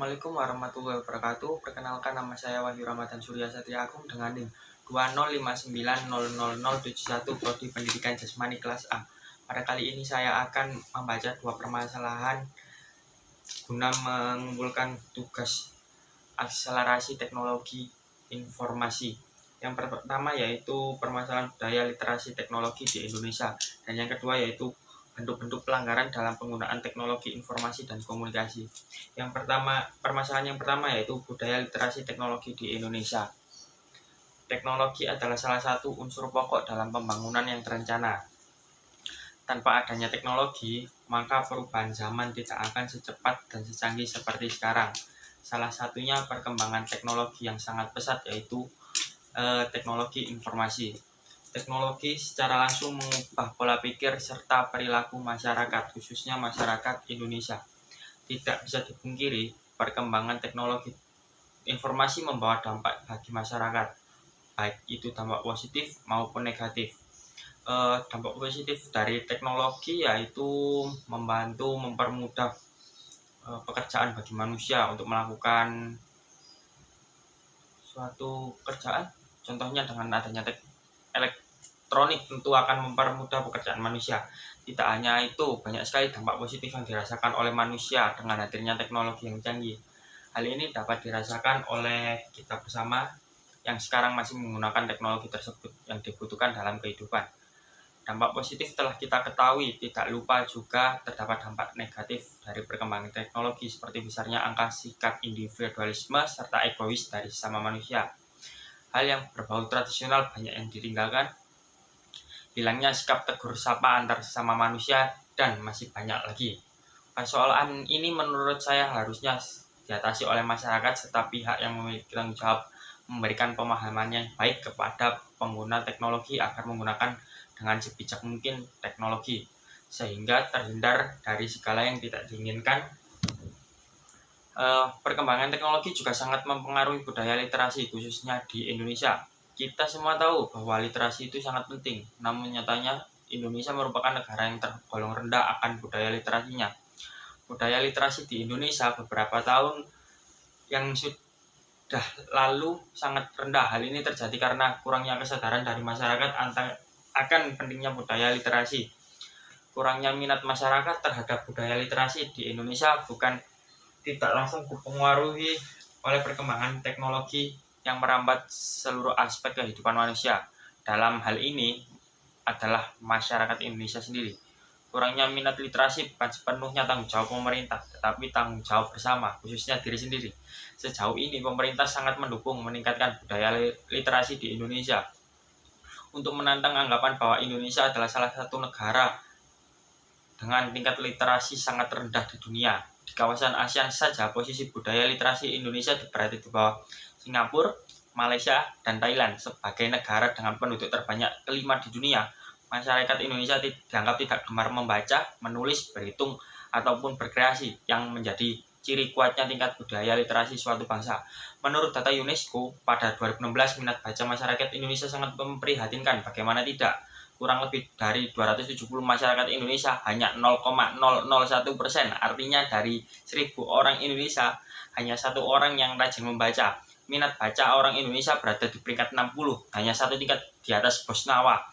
Assalamualaikum warahmatullahi wabarakatuh. Perkenalkan, nama saya Wahyu Ramadan Surya Satria Agung dengan NIM 205900071 Prodi Pendidikan Jasmani kelas A. Pada kali ini saya akan membaca dua permasalahan guna mengumpulkan tugas akselerasi teknologi informasi. Yang pertama yaitu permasalahan budaya literasi teknologi di Indonesia, dan yang kedua yaitu bentuk-bentuk pelanggaran dalam penggunaan teknologi informasi dan komunikasi. Permasalahan yang pertama yaitu budaya literasi teknologi di Indonesia. Teknologi adalah salah satu unsur pokok dalam pembangunan yang terencana. Tanpa adanya teknologi, maka perubahan zaman tidak akan secepat dan secanggih seperti sekarang. Salah satunya perkembangan teknologi yang sangat pesat yaitu teknologi informasi. Teknologi secara langsung mengubah pola pikir serta perilaku masyarakat, khususnya masyarakat Indonesia. Tidak bisa dipungkiri, perkembangan teknologi informasi membawa dampak bagi masyarakat, baik itu dampak positif maupun negatif. Dampak positif dari teknologi yaitu membantu mempermudah pekerjaan bagi manusia untuk melakukan suatu pekerjaan. Contohnya dengan adanya elektronik tentu akan mempermudah pekerjaan manusia. Tidak hanya itu, banyak sekali dampak positif yang dirasakan oleh manusia dengan hadirnya teknologi yang canggih. Hal ini dapat dirasakan oleh kita bersama yang sekarang masih menggunakan teknologi tersebut yang dibutuhkan dalam kehidupan. Dampak positif telah kita ketahui, tidak lupa juga terdapat dampak negatif dari perkembangan teknologi seperti besarnya angka sikap individualisme serta egois dari sesama manusia. Hal yang berbau tradisional banyak yang ditinggalkan, hilangnya sikap tegur sapa antar sesama manusia, dan masih banyak lagi. Persoalan ini menurut saya harusnya diatasi oleh masyarakat serta pihak yang memiliki tanggung jawab memberikan pemahaman yang baik kepada pengguna teknologi agar menggunakan dengan sebijak mungkin teknologi, sehingga terhindar dari segala yang tidak diinginkan. Perkembangan teknologi juga sangat mempengaruhi budaya literasi, khususnya di Indonesia. Kita semua tahu bahwa literasi itu sangat penting, namun nyatanya Indonesia merupakan negara yang tergolong rendah akan budaya literasinya. Budaya literasi di Indonesia beberapa tahun yang sudah lalu sangat rendah. Hal ini terjadi karena kurangnya kesadaran dari masyarakat akan pentingnya budaya literasi. Kurangnya minat masyarakat terhadap budaya literasi di Indonesia bukan tidak langsung dipengaruhi oleh perkembangan teknologi yang merambat seluruh aspek kehidupan manusia. Dalam hal ini adalah masyarakat Indonesia sendiri. Kurangnya minat literasi bukan sepenuhnya tanggung jawab pemerintah, tetapi tanggung jawab bersama, khususnya diri sendiri. Sejauh ini pemerintah sangat mendukung meningkatkan budaya literasi di Indonesia untuk menantang anggapan bahwa Indonesia adalah salah satu negara dengan tingkat literasi sangat rendah di dunia. Di kawasan ASEAN saja, posisi budaya literasi Indonesia berada di bawah Singapura, Malaysia, dan Thailand. Sebagai negara dengan penduduk terbanyak kelima di dunia, masyarakat Indonesia dianggap tidak gemar membaca, menulis, berhitung, ataupun berkreasi, yang menjadi ciri kuatnya tingkat budaya literasi suatu bangsa. Menurut data UNESCO, pada 2016 minat baca masyarakat Indonesia sangat memprihatinkan. Bagaimana tidak? Kurang lebih dari 270 masyarakat Indonesia hanya 0,001%. Artinya dari 1.000 orang Indonesia, hanya satu orang yang rajin membaca. Minat baca orang Indonesia berada di peringkat 60, hanya satu tingkat di atas Botswana,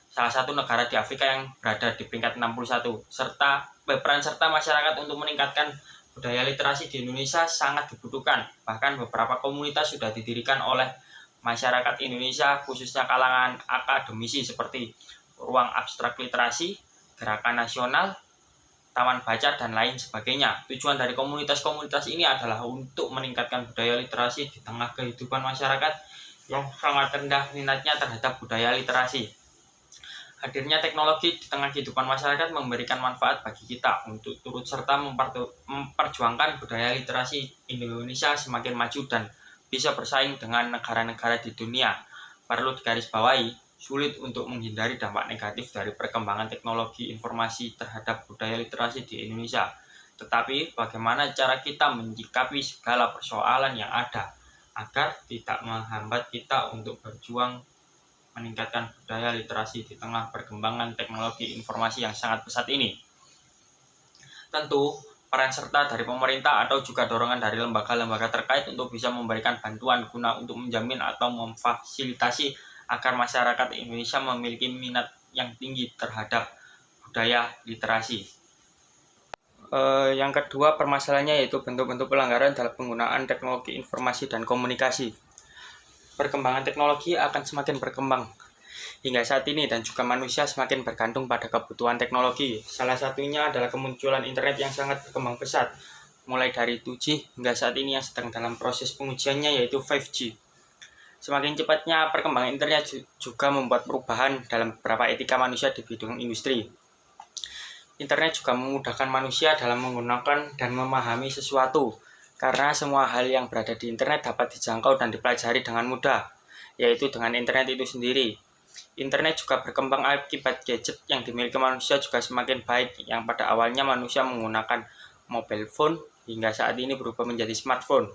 salah satu negara di Afrika yang berada di peringkat 61. Peran serta masyarakat untuk meningkatkan budaya literasi di Indonesia sangat dibutuhkan. Bahkan beberapa komunitas sudah didirikan oleh masyarakat Indonesia, khususnya kalangan akademisi seperti Ruang Abstrak Literasi, Gerakan Nasional, Taman Baca, dan lain sebagainya. Tujuan dari komunitas-komunitas ini adalah untuk meningkatkan budaya literasi di tengah kehidupan masyarakat yang sangat rendah minatnya terhadap budaya literasi. Hadirnya teknologi di tengah kehidupan masyarakat memberikan manfaat bagi kita untuk turut serta memperjuangkan budaya literasi Indonesia semakin maju dan bisa bersaing dengan negara-negara di dunia. Perlu digarisbawahi, sulit untuk menghindari dampak negatif dari perkembangan teknologi informasi terhadap budaya literasi di Indonesia. Tetapi bagaimana cara kita menyikapi segala persoalan yang ada agar tidak menghambat kita untuk berjuang meningkatkan budaya literasi di tengah perkembangan teknologi informasi yang sangat pesat ini? Tentu peran serta dari pemerintah atau juga dorongan dari lembaga-lembaga terkait untuk bisa memberikan bantuan guna untuk menjamin atau memfasilitasi agar masyarakat Indonesia memiliki minat yang tinggi terhadap budaya literasi. Yang kedua permasalahannya yaitu bentuk-bentuk pelanggaran dalam penggunaan teknologi informasi dan komunikasi. Perkembangan teknologi akan semakin berkembang hingga saat ini dan juga manusia semakin bergantung pada kebutuhan teknologi. Salah satunya adalah kemunculan internet yang sangat berkembang pesat, mulai dari 2G hingga saat ini yang sedang dalam proses pengujiannya yaitu 5G. Semakin cepatnya perkembangan internet juga membuat perubahan dalam beberapa etika manusia di bidang industri. Internet juga memudahkan manusia dalam menggunakan dan memahami sesuatu, karena semua hal yang berada di internet dapat dijangkau dan dipelajari dengan mudah, yaitu dengan internet itu sendiri. Internet juga berkembang akibat gadget yang dimiliki manusia juga semakin baik, yang pada awalnya manusia menggunakan mobile phone hingga saat ini berubah menjadi smartphone.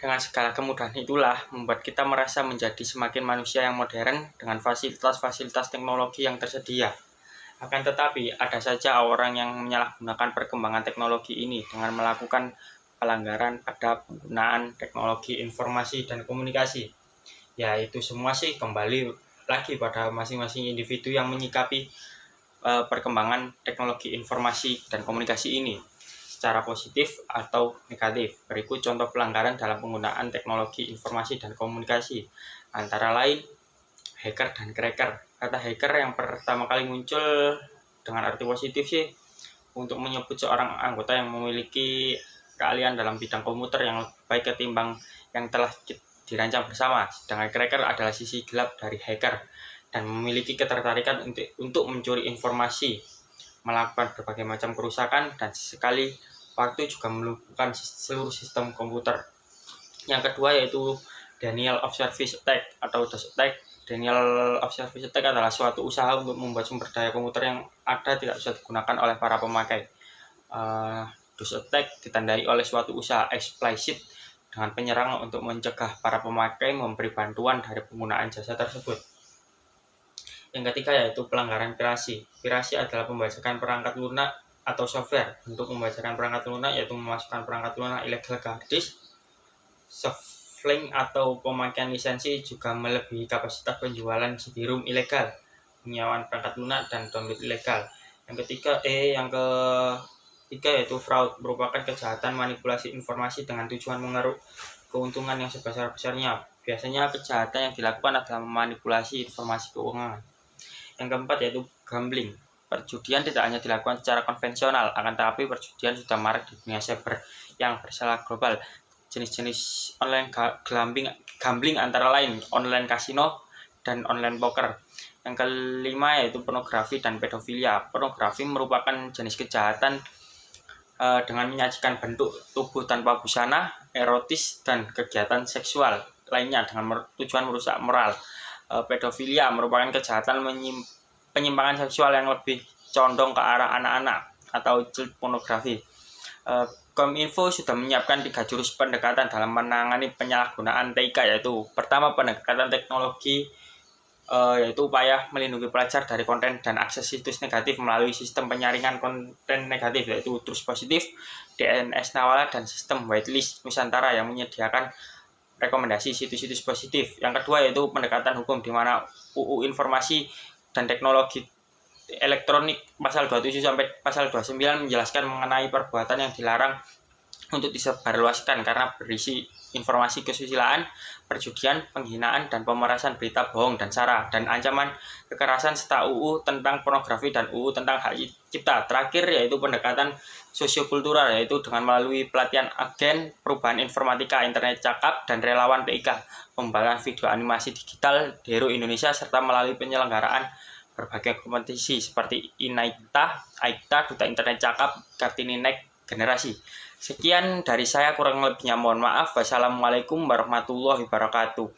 Dengan segala kemudahan itulah membuat kita merasa menjadi semakin manusia yang modern dengan fasilitas-fasilitas teknologi yang tersedia. Akan tetapi, ada saja orang yang menyalahgunakan perkembangan teknologi ini dengan melakukan pelanggaran pada penggunaan teknologi informasi dan komunikasi. Ya, itu semua sih kembali lagi pada masing-masing individu yang menyikapi perkembangan teknologi informasi dan komunikasi ini secara positif atau negatif. Berikut contoh pelanggaran dalam penggunaan teknologi informasi dan komunikasi, antara lain hacker dan cracker. Kata hacker yang pertama kali muncul dengan arti positif sih untuk menyebut seorang anggota yang memiliki keahlian dalam bidang komputer yang lebih baik ketimbang yang telah dirancang bersama. Sedangkan cracker adalah sisi gelap dari hacker dan memiliki ketertarikan untuk mencuri informasi, melakukan berbagai macam kerusakan, dan sesekali waktu juga melumpuhkan seluruh sistem komputer. Yang kedua yaitu denial of service attack atau DOS attack. Denial of service attack adalah suatu usaha untuk membuat sumber daya komputer yang ada tidak bisa digunakan oleh para pemakai. DOS attack ditandai oleh suatu usaha eksplisit dengan penyerang untuk mencegah para pemakai memberi bantuan dari penggunaan jasa tersebut. Yang ketiga yaitu pelanggaran pirasi. Pirasi adalah pembajakan perangkat lunak atau software. Untuk membajakan perangkat lunak yaitu memasukkan perangkat lunak ilegal ke hard disk. Softlink atau pemakaian lisensi juga melebihi kapasitas penjualan CD-ROM ilegal, penyewaan perangkat lunak, dan download ilegal. Yang ketiga yaitu fraud, merupakan kejahatan manipulasi informasi dengan tujuan mengeruk keuntungan yang sebesar-besarnya. Biasanya kejahatan yang dilakukan adalah memanipulasi informasi keuangan. Yang keempat yaitu gambling. Perjudian tidak hanya dilakukan secara konvensional, akan tetapi perjudian sudah marak di dunia cyber yang berskala global. Jenis-jenis online gambling antara lain online kasino dan online poker. Yang kelima yaitu pornografi dan pedofilia. Pornografi merupakan jenis kejahatan dengan menyajikan bentuk tubuh tanpa busana, erotis, dan kegiatan seksual lainnya dengan tujuan merusak moral. Pedofilia merupakan kejahatan penyimpangan seksual yang lebih condong ke arah anak-anak atau child pornografi. Kominfo sudah menyiapkan 3 jurus pendekatan dalam menangani penyalahgunaan TIK, yaitu pertama pendekatan teknologi, yaitu upaya melindungi pelajar dari konten dan akses situs negatif melalui sistem penyaringan konten negatif, yaitu Trust Positif, DNS Nawala, dan sistem whitelist Nusantara yang menyediakan rekomendasi situs-situs positif. Yang kedua yaitu pendekatan hukum, di mana UU Informasi dan Teknologi Elektronik pasal 27 sampai pasal 29 menjelaskan mengenai perbuatan yang dilarang untuk disebarluaskan karena berisi informasi kesusilaan, perjudian, penghinaan, dan pemerasan, berita bohong dan sara, dan ancaman kekerasan, serta UU tentang pornografi dan UU tentang hak cipta. Terakhir yaitu pendekatan sosiokultural, yaitu dengan melalui pelatihan agen perubahan informatika, internet cakap, dan relawan TIK, pembuatan video animasi digital di Hero Indonesia, serta melalui penyelenggaraan berbagai kompetisi seperti Aikta, Duta Internet Cakap, Kartini Next Generasi. Sekian dari saya, kurang lebihnya mohon maaf. Wassalamualaikum warahmatullahi wabarakatuh.